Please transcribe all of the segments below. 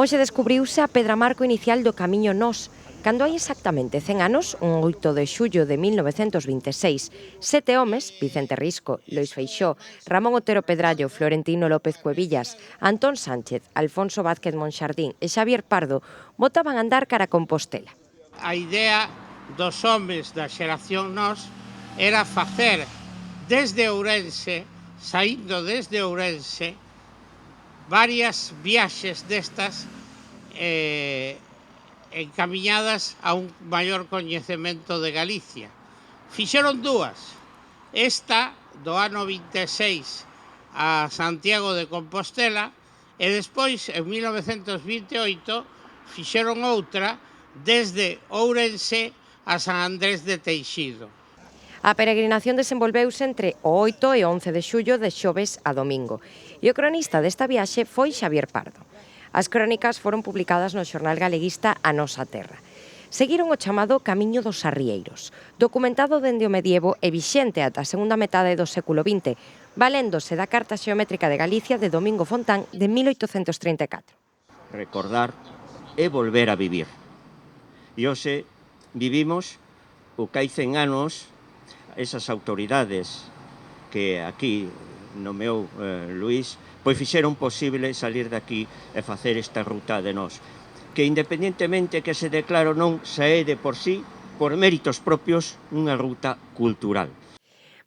Hoxe descubriuse a pedramarco inicial do Camiño Nós, cando hai exactamente 100 anos, un 8 de xullo de 1926, 7 homes, Vicente Risco, Lois Feixó, Ramón Otero Pedrallo, Florentino López Cuevillas, Antón Sánchez, Alfonso Vázquez Monxardín e Xavier Pardo botaban a andar cara a Compostela. A idea dos homes da xeración Nós era facer desde Ourense, saindo desde Ourense, varias viaxes destas encamiñadas a un maior coñecemento de Galicia. Fixeron dúas. Esta, do ano 26 a Santiago de Compostela, e despois, en 1928, fixeron outra desde Ourense a San Andrés de Teixido. A peregrinación desenvolveuse entre o 8 e 11 de xullo de xoves a domingo e o cronista desta viaxe foi Xavier Pardo. As crónicas foron publicadas no xornal galeguista A Nosa Terra. Seguiron o chamado Camiño dos Arrieiros, documentado dende o medievo e vixente ata a segunda metade do século XX, valéndose da Carta Xeométrica de Galicia de Domingo Fontán de 1834. Recordar é volver a vivir. E hoxe vivimos o que hai 100 anos esas autoridades que aquí nomeou Luís, pois fixeron posible salir daqui e facer esta ruta de Nós, que independentemente que se declare ou non, xa é de por sí, por méritos propios, unha ruta cultural.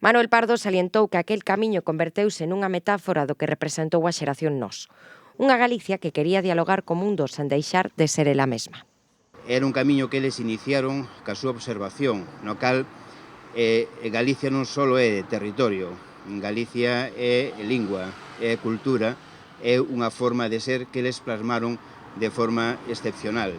Manuel Pardo salientou que aquel camiño converteuse nunha metáfora do que representou a xeración Nós, unha Galicia que quería dialogar co mundo sen deixar de ser ela mesma. Era un camiño que eles iniciaron ca súa observación, no cal Galicia non só é territorio, Galicia é lingua, é cultura, é unha forma de ser que eles plasmaron de forma excepcional.